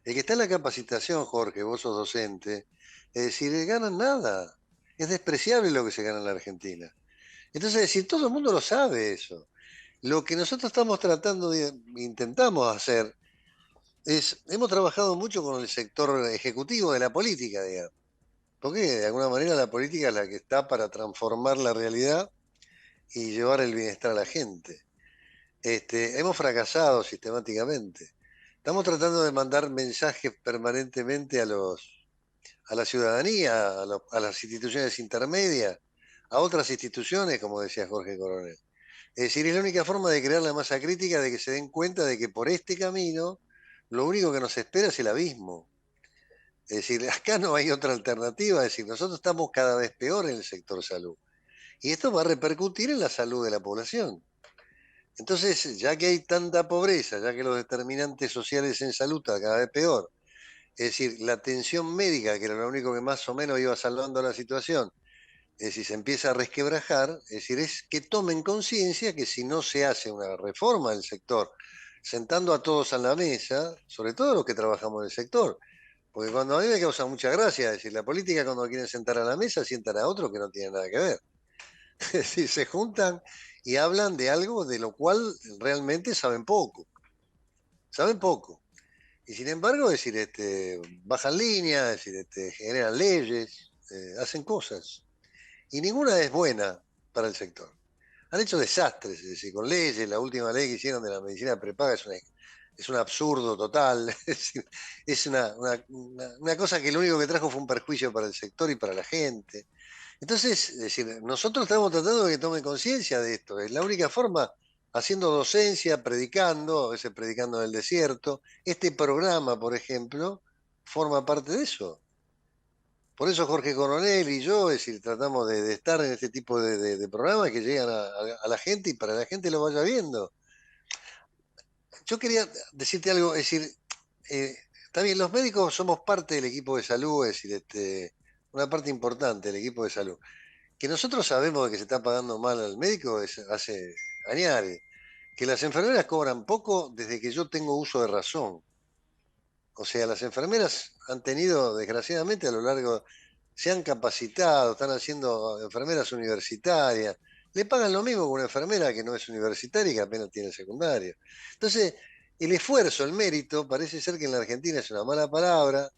El que está en la capacitación, Jorge, vos sos docente, es decir, ganan nada. Es despreciable lo que se gana en la Argentina. Entonces, es decir, todo el mundo lo sabe eso. Lo que nosotros estamos intentamos hacer, hemos trabajado mucho con el sector ejecutivo de la política, digamos. Porque de alguna manera la política es la que está para transformar la realidad y llevar el bienestar a la gente. Hemos fracasado sistemáticamente. Estamos tratando de mandar mensajes permanentemente a la ciudadanía, a las instituciones intermedias, a otras instituciones, como decía Jorge Coronel. Es decir, es la única forma de crear la masa crítica, de que se den cuenta de que por este camino lo único que nos espera es el abismo. Es decir, acá no hay otra alternativa. Es decir, nosotros estamos cada vez peor en el sector salud. Y esto va a repercutir en la salud de la población. Entonces, ya que hay tanta pobreza, ya que los determinantes sociales en salud están cada vez peor, es decir, la atención médica, que era lo único que más o menos iba salvando la situación, es decir, se empieza a resquebrajar, es decir, es que tomen conciencia que si no se hace una reforma del sector, sentando a todos a la mesa, sobre todo los que trabajamos en el sector, Porque cuando a mí me causa mucha gracia, es decir, la política cuando quieren sentar a la mesa, sientan a otro que no tiene nada que ver. Es decir, se juntan y hablan de algo de lo cual realmente saben poco. Saben poco. Y sin embargo, es decir, bajan líneas, es decir, generan leyes, hacen cosas. Y ninguna es buena para el sector. Han hecho desastres, es decir, con leyes. La última ley que hicieron de la medicina prepaga es un absurdo total. Es decir, es una cosa que lo único que trajo fue un perjuicio para el sector y para la gente. Entonces, es decir, nosotros estamos tratando de que tomen conciencia de esto. Es la única forma, haciendo docencia, predicando, a veces predicando en el desierto. Este programa, por ejemplo, forma parte de eso. Por eso Jorge Coronel y yo, es decir, tratamos de estar en este tipo de programas que llegan a la gente y para que la gente lo vaya viendo. Yo quería decirte algo, es decir, está bien, los médicos somos parte del equipo de salud, es decir, una parte importante del equipo de salud. Que nosotros sabemos de que se está pagando mal al médico hace años. Que las enfermeras cobran poco desde que yo tengo uso de razón. O sea, las enfermeras han tenido, desgraciadamente, a lo largo, se han capacitado, están haciendo enfermeras universitarias. Le pagan lo mismo que una enfermera que no es universitaria y que apenas tiene secundario. Entonces, el esfuerzo, el mérito, parece ser que en la Argentina es una mala palabra,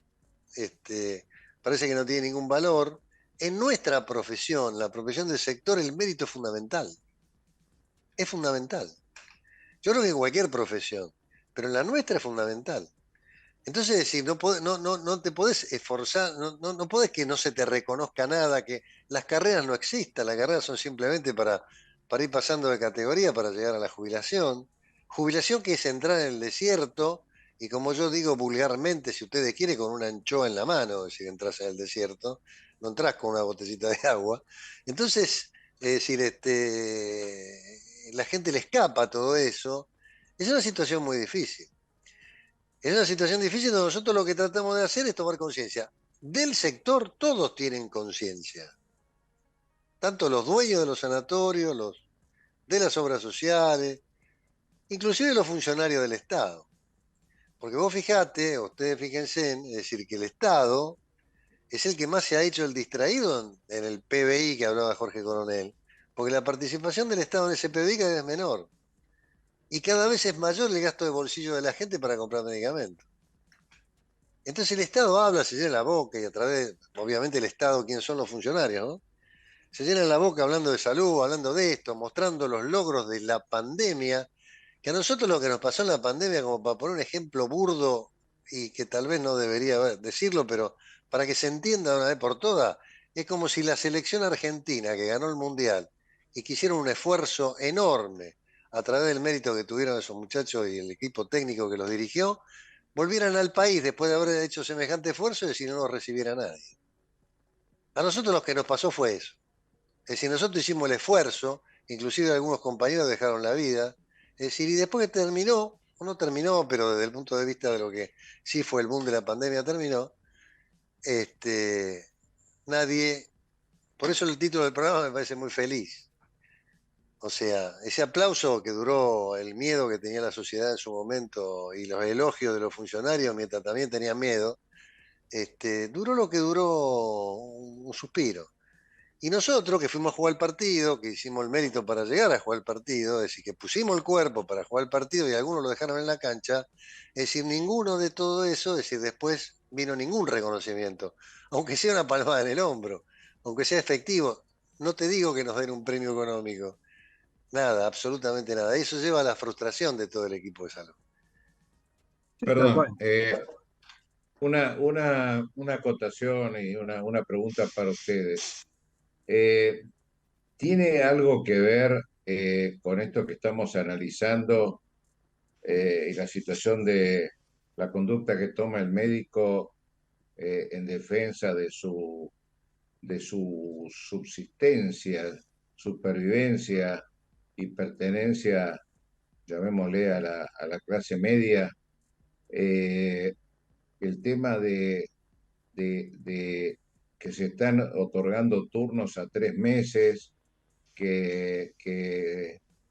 parece que no tiene ningún valor. En nuestra profesión, la profesión del sector, el mérito es fundamental. Es fundamental. Yo creo que en cualquier profesión, pero en la nuestra es fundamental. Entonces, decir, no te podés esforzar, no podés que no se te reconozca nada, que las carreras no existan, las carreras son simplemente para ir pasando de categoría para llegar a la jubilación. Jubilación que es entrar en el desierto y como yo digo vulgarmente, si ustedes quieren, con una anchoa en la mano, si entras en el desierto, no entras con una botellita de agua. Entonces, es decir, la gente le escapa a todo eso. Es una situación muy difícil. Es una situación difícil donde nosotros lo que tratamos de hacer es tomar conciencia. Del sector todos tienen conciencia. Tanto los dueños de los sanatorios, los de las obras sociales, inclusive los funcionarios del Estado. Porque vos fijate, ustedes fíjense, es decir, que el Estado es el que más se ha hecho el distraído en el PBI que hablaba Jorge Coronel, porque la participación del Estado en ese PBI cada vez es menor. Y cada vez es mayor el gasto de bolsillo de la gente para comprar medicamentos. Entonces el Estado habla, se llena la boca y a través, obviamente el Estado, ¿quiénes son los funcionarios, no? Se llenan la boca hablando de salud, hablando de esto, mostrando los logros de la pandemia, que a nosotros lo que nos pasó en la pandemia, como para poner un ejemplo burdo y que tal vez no debería decirlo, pero para que se entienda una vez por todas, es como si la selección argentina que ganó el Mundial y que hicieron un esfuerzo enorme a través del mérito que tuvieron esos muchachos y el equipo técnico que los dirigió, volvieran al país después de haber hecho semejante esfuerzo y decir no nos recibiera nadie. A nosotros lo que nos pasó fue eso. Es decir, nosotros hicimos el esfuerzo, inclusive algunos compañeros dejaron la vida, es decir, y después que terminó, o no terminó, pero desde el punto de vista de lo que sí fue el boom de la pandemia terminó, nadie, por eso el título del programa me parece muy feliz. O sea, ese aplauso que duró, el miedo que tenía la sociedad en su momento y los elogios de los funcionarios mientras también tenían miedo, duró lo que duró un suspiro. Y nosotros que fuimos a jugar el partido, que hicimos el mérito para llegar a jugar el partido, es decir, que pusimos el cuerpo para jugar el partido y algunos lo dejaron en la cancha, es decir, ninguno de todo eso, es decir, después vino ningún reconocimiento, aunque sea una palmada en el hombro, aunque sea efectivo. No te digo que nos den un premio económico, nada, absolutamente nada. Eso lleva a la frustración de todo el equipo de salud. Perdón, una acotación y una pregunta para ustedes. ¿Tiene algo que ver con esto que estamos analizando y la situación de la conducta que toma el médico en defensa de su subsistencia, supervivencia y pertenencia, llamémosle, a la clase media? El tema de que se están otorgando turnos a 3 meses, que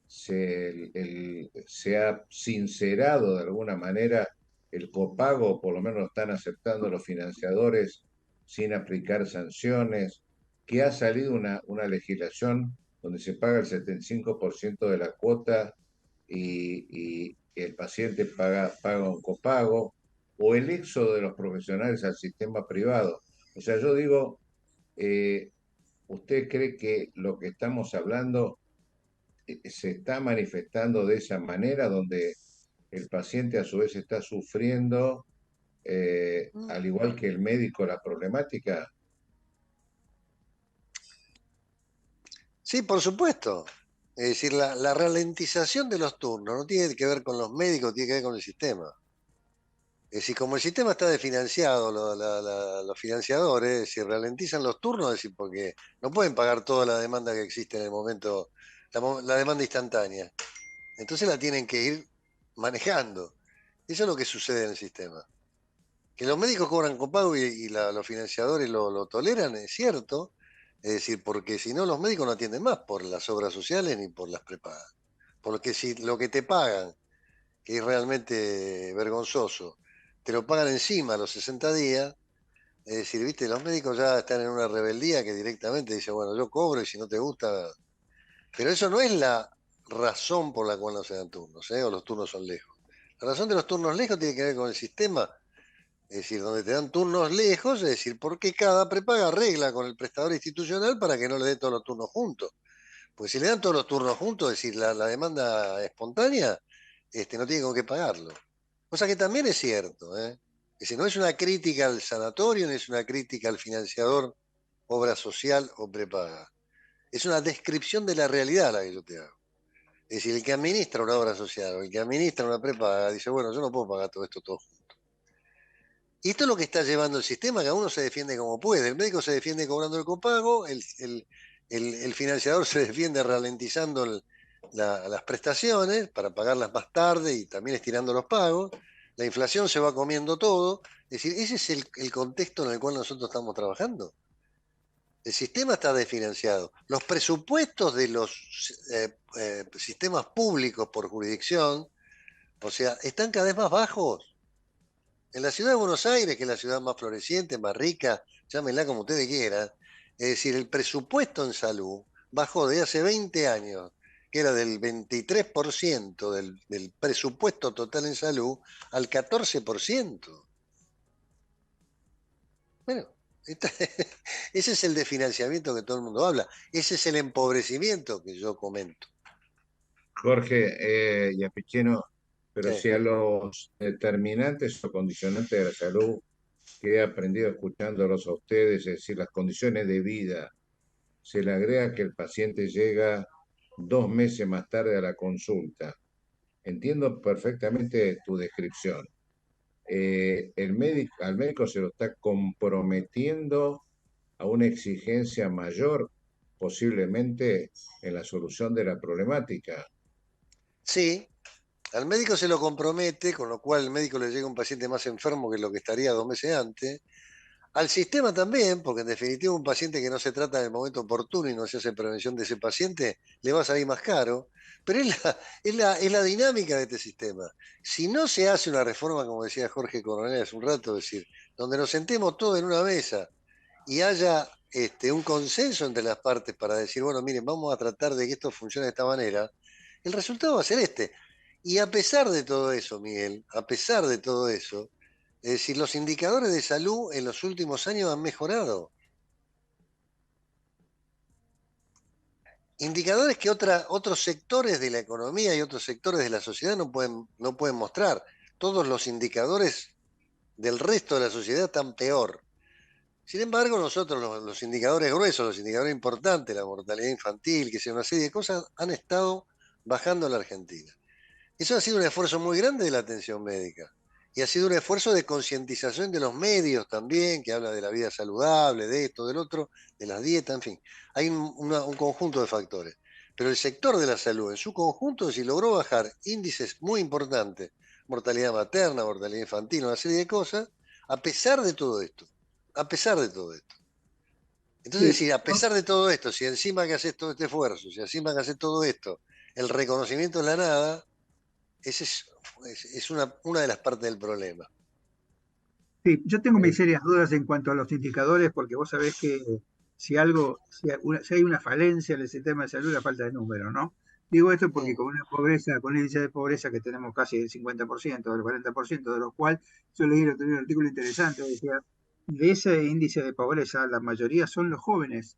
se ha sincerado de alguna manera el copago por lo menos lo están aceptando los financiadores sin aplicar sanciones, que ha salido una legislación donde se paga el 75% de la cuota y el paciente paga un copago, o el éxodo de los profesionales al sistema privado. O sea, yo digo, ¿usted cree que lo que estamos hablando se está manifestando de esa manera, donde el paciente a su vez está sufriendo, al igual que el médico, la problemática? Sí, por supuesto. Es decir, la ralentización de los turnos no tiene que ver con los médicos, tiene que ver con el sistema. Es decir, como el sistema está desfinanciado, los financiadores, es decir, ralentizan los turnos, es decir, porque no pueden pagar toda la demanda que existe en el momento, la demanda instantánea. Entonces la tienen que ir manejando. Eso es lo que sucede en el sistema. Que los médicos cobran copago y los financiadores lo toleran, es cierto. Es decir, porque si no, los médicos no atienden más por las obras sociales ni por las prepagas. Porque si lo que te pagan, que es realmente vergonzoso, te lo pagan encima a los 60 días, es decir, viste, los médicos ya están en una rebeldía que directamente dice, bueno, yo cobro y si no te gusta. Pero eso no es la razón por la cual no se dan turnos, o los turnos son lejos. La razón de los turnos lejos tiene que ver con el sistema. Es decir, donde te dan turnos lejos, es decir, porque cada prepaga arregla con el prestador institucional para que no le dé todos los turnos juntos. Pues si le dan todos los turnos juntos, es decir, la demanda espontánea, no tiene con qué pagarlo. Cosa que también es cierto, ¿eh? Es decir, no es una crítica al sanatorio, no es una crítica al financiador, obra social o prepaga. Es una descripción de la realidad la que yo te hago. Es decir, el que administra una obra social o el que administra una prepaga dice, bueno, yo no puedo pagar todo esto todo junto. Y esto es lo que está llevando el sistema, que uno se defiende como puede. El médico se defiende cobrando el copago, el financiador se defiende ralentizando las prestaciones para pagarlas más tarde y también estirando los pagos. La inflación se va comiendo todo. Es decir, ese es el contexto en el cual nosotros estamos trabajando. El sistema está desfinanciado. Los presupuestos de los sistemas públicos por jurisdicción, o sea, están cada vez más bajos. En la ciudad de Buenos Aires, que es la ciudad más floreciente, más rica, llámenla como ustedes quieran, es decir, el presupuesto en salud bajó de hace 20 años, que era del 23% del presupuesto total en salud, al 14%. Bueno, ese es el desfinanciamiento que todo el mundo habla. Ese es el empobrecimiento que yo comento. Jorge y Apicheno, pero Sí. si a los determinantes o condicionantes de la salud que he aprendido escuchándolos a ustedes, es decir, las condiciones de vida, se le agrega que el paciente llega 2 meses más tarde a la consulta. Entiendo perfectamente tu descripción. Al médico se lo está comprometiendo a una exigencia mayor, posiblemente en la solución de la problemática. Sí, al médico se lo compromete, con lo cual el médico le llega un paciente más enfermo que lo que estaría 2 meses antes. Al sistema también, porque en definitiva un paciente que no se trata en el momento oportuno y no se hace prevención de ese paciente, le va a salir más caro. Pero es la dinámica de este sistema. Si no se hace una reforma, como decía Jorge Coronel hace un rato, es decir, donde nos sentemos todos en una mesa y haya un consenso entre las partes para decir, bueno, miren, vamos a tratar de que esto funcione de esta manera, el resultado va a ser este. Y a pesar de todo eso, Miguel, a pesar de todo eso, es decir, los indicadores de salud en los últimos años han mejorado. Indicadores que otros sectores de la economía y otros sectores de la sociedad no pueden mostrar. Todos los indicadores del resto de la sociedad están peor. Sin embargo, nosotros los indicadores gruesos, los indicadores importantes, la mortalidad infantil, que sea una serie de cosas, han estado bajando en la Argentina. Eso ha sido un esfuerzo muy grande de la atención médica. Y ha sido un esfuerzo de concientización de los medios también, que habla de la vida saludable, de esto, del otro, de las dietas, en fin. Hay un conjunto de factores. Pero el sector de la salud en su conjunto sí logró bajar índices muy importantes, mortalidad materna, mortalidad infantil, una serie de cosas, a pesar de todo esto. A pesar de todo esto. Entonces, Sí. si a pesar de todo esto, si encima que haces todo este esfuerzo, si encima que haces todo esto, el reconocimiento es la nada, Esa es una de las partes del problema. Sí, yo tengo mis serias dudas en cuanto a los indicadores, porque vos sabés que si hay una falencia en el sistema de salud, la falta de números, ¿no? Digo esto porque con una pobreza, con un índice de pobreza que tenemos casi el 50%, el 40%, de lo cual yo leí el otro día un artículo interesante, decía, de ese índice de pobreza, la mayoría son los jóvenes.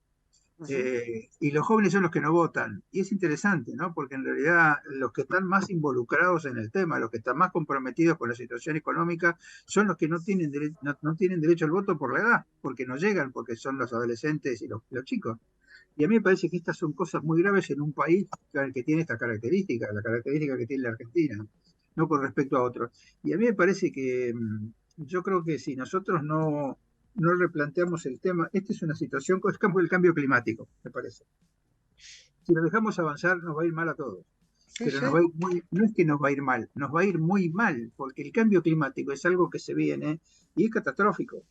Y los jóvenes son los que no votan. Y es interesante, ¿no? Porque en realidad los que están más involucrados en el tema, los que están más comprometidos con la situación económica, son los que no tienen, no tienen derecho al voto por la edad, porque no llegan, porque son los adolescentes y los chicos. Y a mí me parece que estas son cosas muy graves en un país que tiene esta característica, la característica que tiene la Argentina, no con respecto a otros. Y a mí me parece que yo creo que si nosotros no replanteamos el tema, esta es una situación, es el cambio climático, me parece. Si lo dejamos avanzar, nos va a ir mal a todos. Pero nos va a ir no es que nos va a ir mal, nos va a ir muy mal, porque el cambio climático es algo que se viene y es catastrófico.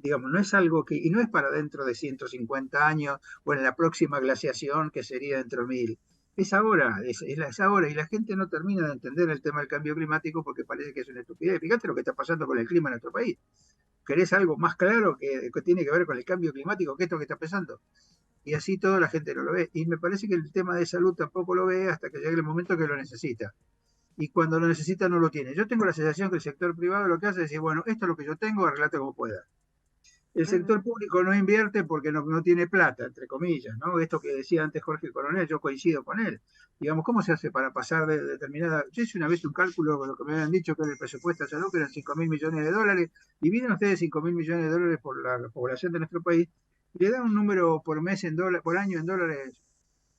Digamos, no es algo que, y no es para dentro de 150 años o en la próxima glaciación que sería dentro de 1000. Es ahora, es ahora, y la gente no termina de entender el tema del cambio climático porque parece que es una estupidez. Fíjate lo que está pasando con el clima en nuestro país. ¿Querés algo más claro que tiene que ver con el cambio climático que esto que está pasando? Y así toda la gente no lo ve. Y me parece que el tema de salud tampoco lo ve hasta que llegue el momento que lo necesita. Y cuando lo necesita no lo tiene. Yo tengo la sensación que el sector privado lo que hace es decir, bueno, esto es lo que yo tengo, arreglate como pueda. El sector público no invierte porque no tiene plata, entre comillas, ¿no? Esto que decía antes Jorge Coronel, yo coincido con él. Digamos, ¿cómo se hace para pasar de determinada...? Yo hice una vez un cálculo con lo que me habían dicho que era el presupuesto de salud, que eran 5.000 millones de dólares, dividen ustedes 5.000 millones de dólares por la población de nuestro país, y le dan un número por mes en dólares, por año en dólares,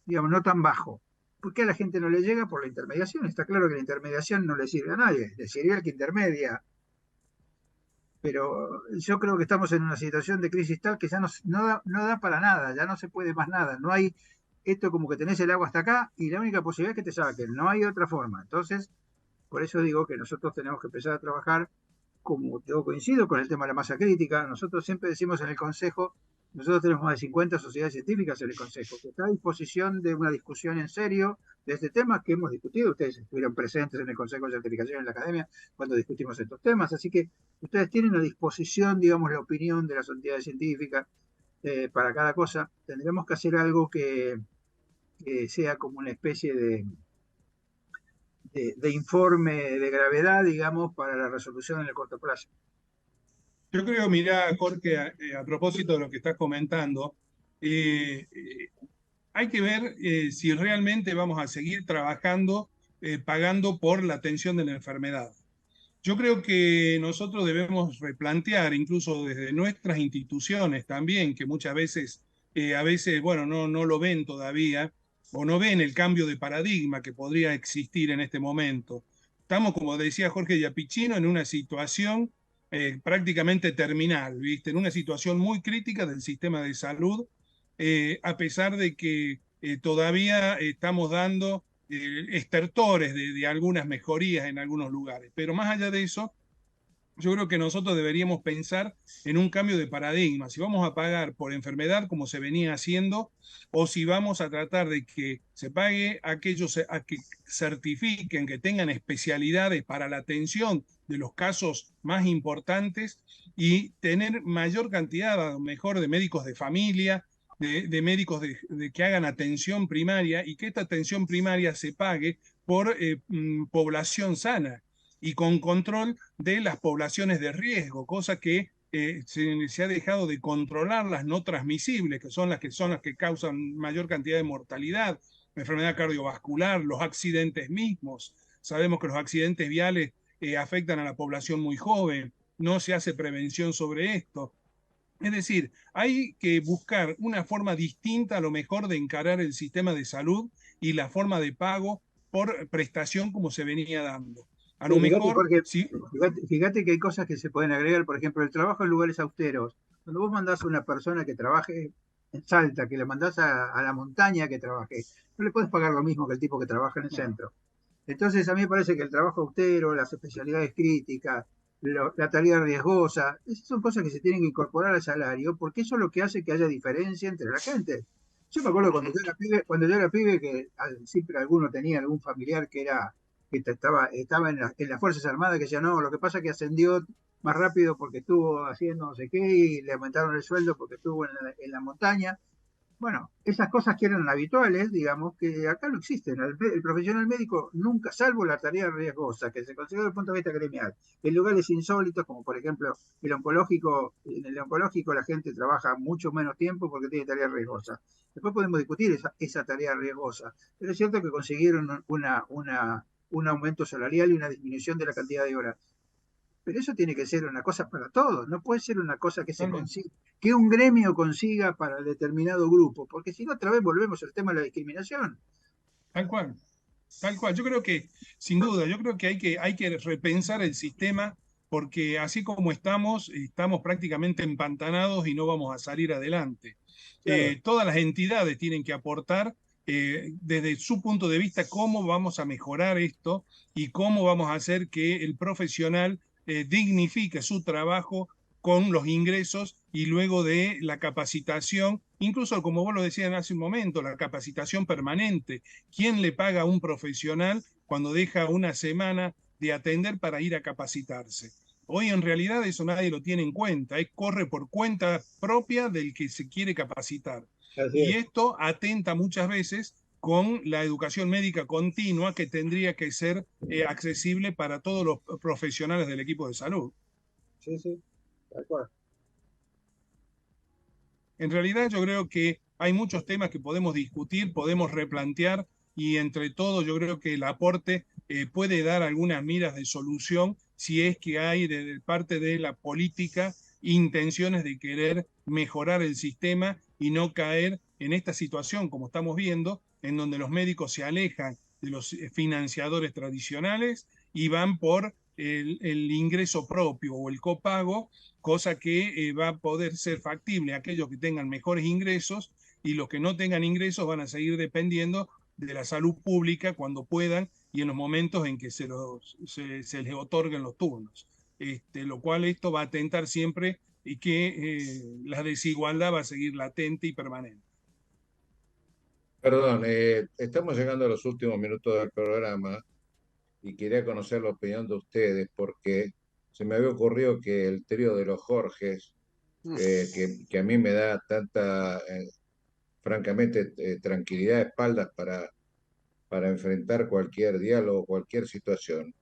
digamos, no tan bajo. ¿Por qué a la gente no le llega? Por la intermediación. Está claro que la intermediación no le sirve a nadie, le sirve al que intermedia. Pero yo creo que estamos en una situación de crisis tal que ya no da para nada, ya no se puede más nada. No hay esto como que tenés el agua hasta acá y la única posibilidad es que te saquen, no hay otra forma. Entonces, por eso digo que nosotros tenemos que empezar a trabajar, como yo coincido con el tema de la masa crítica. Nosotros siempre decimos en el Consejo, nosotros tenemos más de 50 sociedades científicas en el Consejo, que está a disposición de una discusión en serio de este tema que hemos discutido. Ustedes estuvieron presentes en el Consejo de Certificación en la Academia cuando discutimos estos temas, así que ustedes tienen a disposición, digamos, la opinión de las entidades científicas para cada cosa. Tendremos que hacer algo que sea como una especie de informe de gravedad, digamos, para la resolución en el corto plazo. Yo creo, mirá, Jorge, a propósito de lo que estás comentando, hay que ver si realmente vamos a seguir trabajando, pagando por la atención de la enfermedad. Yo creo que nosotros debemos replantear, incluso desde nuestras instituciones también, que muchas veces, bueno, no lo ven todavía, o no ven el cambio de paradigma que podría existir en este momento. Estamos, como decía Jorge Giappichino, en una situación prácticamente terminal, ¿viste? En una situación muy crítica del sistema de salud, a pesar de que todavía estamos dando estertores de algunas mejorías en algunos lugares. Pero más allá de eso, yo creo que nosotros deberíamos pensar en un cambio de paradigma. Si vamos a pagar por enfermedad como se venía haciendo, o si vamos a tratar de que se pague a aquellos a que certifiquen, que tengan especialidades para la atención de los casos más importantes y tener mayor cantidad, a lo mejor, de médicos de familia, de médicos que hagan atención primaria y que esta atención primaria se pague por población sana y con control de las poblaciones de riesgo, cosa que se ha dejado de controlar las no transmisibles, que son las que causan mayor cantidad de mortalidad, la enfermedad cardiovascular, los accidentes mismos. Sabemos que los accidentes viales afectan a la población muy joven, no se hace prevención sobre esto. Es decir, hay que buscar una forma distinta a lo mejor de encarar el sistema de salud y la forma de pago por prestación como se venía dando. A lo mejor, porque, sí. Fíjate que hay cosas que se pueden agregar, por ejemplo, el trabajo en lugares austeros. Cuando vos mandás a una persona que trabaje en Salta, que le mandás a la montaña que trabaje, no le puedes pagar lo mismo que el tipo que trabaja en el centro. Entonces, a mí me parece que el trabajo austero, las especialidades críticas, la tarea riesgosa, esas son cosas que se tienen que incorporar al salario, porque eso es lo que hace que haya diferencia entre la gente. Yo me acuerdo cuando yo era pibe, que siempre alguno tenía algún familiar que era que estaba en las Fuerzas Armadas, que decía, no, lo que pasa es que ascendió más rápido porque estuvo haciendo no sé qué y le aumentaron el sueldo porque estuvo en la montaña. Bueno, esas cosas que eran habituales, digamos, que acá no existen. El profesional médico nunca, salvo la tarea riesgosa, que se considera desde el punto de vista gremial, en lugares insólitos, como por ejemplo el oncológico, en el oncológico la gente trabaja mucho menos tiempo porque tiene tarea riesgosa. Después podemos discutir esa tarea riesgosa, pero es cierto que consiguieron un aumento salarial y una disminución de la cantidad de horas. Pero eso tiene que ser una cosa para todos, no puede ser una cosa que se consiga, que un gremio consiga para determinado grupo, porque si no otra vez volvemos al tema de la discriminación. Tal cual, tal cual. Yo creo que, sin duda, yo creo que hay que repensar el sistema, porque así como estamos prácticamente empantanados y no vamos a salir adelante. Claro. Todas las entidades tienen que aportar desde su punto de vista cómo vamos a mejorar esto y cómo vamos a hacer que el profesional dignifique su trabajo con los ingresos y luego de la capacitación, incluso como vos lo decías hace un momento, la capacitación permanente. ¿Quién le paga a un profesional cuando deja una semana de atender para ir a capacitarse? Hoy en realidad eso nadie lo tiene en cuenta, corre por cuenta propia del que se quiere capacitar. Y esto atenta muchas veces con la educación médica continua que tendría que ser accesible para todos los profesionales del equipo de salud. Sí, sí, de acuerdo. En realidad yo creo que hay muchos temas que podemos discutir, podemos replantear y entre todos yo creo que el aporte puede dar algunas miras de solución si es que hay de parte de la política intenciones de querer mejorar el sistema y no caer en esta situación como estamos viendo, en donde los médicos se alejan de los financiadores tradicionales y van por el ingreso propio o el copago, cosa que va a poder ser factible a aquellos que tengan mejores ingresos y los que no tengan ingresos van a seguir dependiendo de la salud pública cuando puedan y en los momentos en que se les otorguen los turnos. Lo cual esto va a atentar siempre y que la desigualdad va a seguir latente y permanente. Perdón, estamos llegando a los últimos minutos del programa y quería conocer la opinión de ustedes porque se me había ocurrido que el trío de los Jorges, que a mí me da tanta, francamente, tranquilidad de espaldas para enfrentar cualquier diálogo, cualquier situación.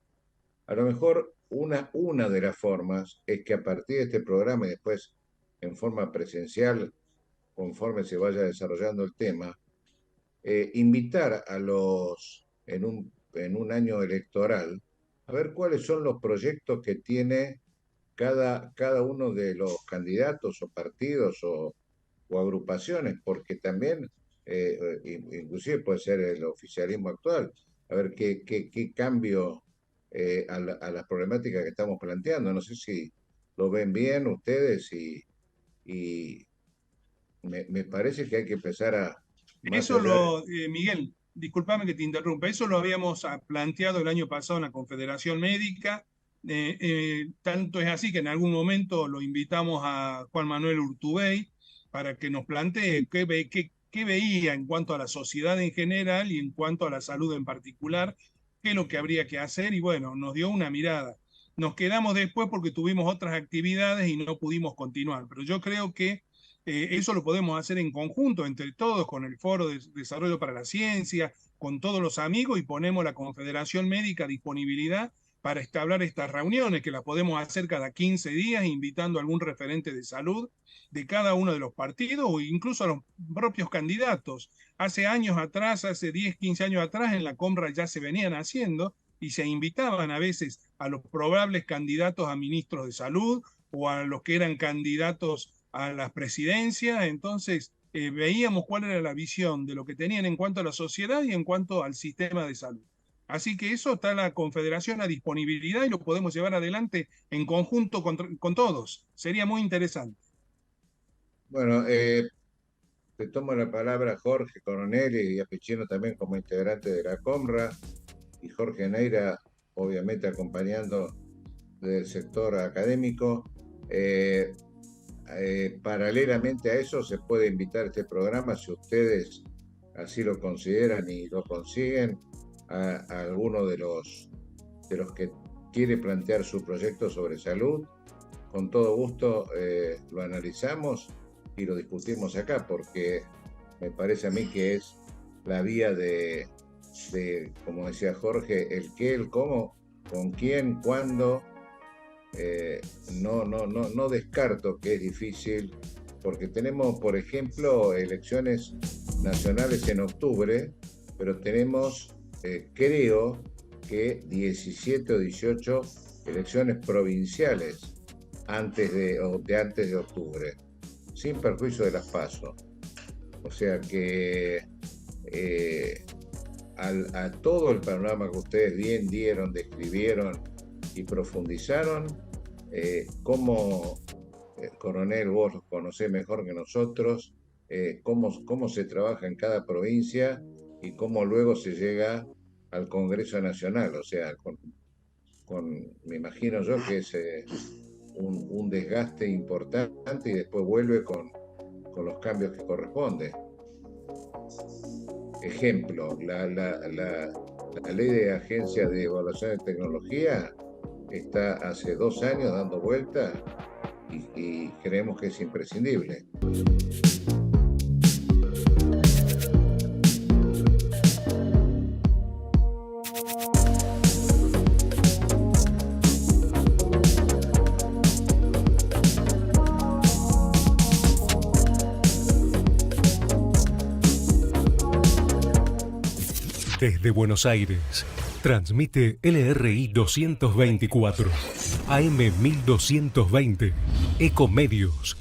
A lo mejor una de las formas es que a partir de este programa y después en forma presencial, conforme se vaya desarrollando el tema, invitar a en un año electoral, a ver cuáles son los proyectos que tiene cada uno de los candidatos o partidos o agrupaciones, porque también, inclusive puede ser el oficialismo actual, a ver qué cambio a las problemáticas que estamos planteando. No sé si lo ven bien ustedes y me parece que hay que empezar a... Miguel, discúlpame que te interrumpa, eso lo habíamos planteado el año pasado en la Confederación Médica, tanto es así que en algún momento lo invitamos a Juan Manuel Urtubey para que nos plantee qué veía en cuanto a la sociedad en general y en cuanto a la salud en particular, qué es lo que habría que hacer y bueno, nos dio una mirada. Nos quedamos después porque tuvimos otras actividades y no pudimos continuar, pero yo creo que eso lo podemos hacer en conjunto, entre todos, con el Foro de Desarrollo para la Ciencia, con todos los amigos y ponemos la Confederación Médica a disponibilidad para establecer estas reuniones, que las podemos hacer cada 15 días, invitando a algún referente de salud de cada uno de los partidos o incluso a los propios candidatos. Hace años atrás, hace 10, 15 años atrás, en la Comra ya se venían haciendo y se invitaban a veces a los probables candidatos a ministros de salud o a los que eran candidatos a las presidencias, entonces veíamos cuál era la visión de lo que tenían en cuanto a la sociedad y en cuanto al sistema de salud. Así que eso está la Confederación a disponibilidad y lo podemos llevar adelante en conjunto con todos. Sería muy interesante. Bueno, te tomo la palabra Jorge Coronel y a Pichino también como integrante de la Comra y Jorge Neira, obviamente acompañando del sector académico. Paralelamente a eso se puede invitar a este programa si ustedes así lo consideran y lo consiguen a alguno de los que quiere plantear su proyecto sobre salud, con todo gusto lo analizamos y lo discutimos acá, porque me parece a mí que es la vía de como decía Jorge, el qué, el cómo, con quién, cuándo. No descarto que es difícil, porque tenemos, por ejemplo, elecciones nacionales en octubre, pero tenemos, creo que 17 o 18 elecciones provinciales antes de octubre, sin perjuicio de las PASO. O sea que a todo el panorama que ustedes bien dieron, describieron y profundizaron, cómo, coronel, vos los conocés mejor que nosotros, cómo se trabaja en cada provincia y cómo luego se llega al Congreso Nacional, o sea, me imagino yo que es un desgaste importante y después vuelve con los cambios que corresponden. Ejemplo, la ley de agencias de evaluación de tecnología está hace 2 años dando vuelta y creemos que es imprescindible. Desde Buenos Aires, transmite LRI 224, AM 1220, Ecomedios.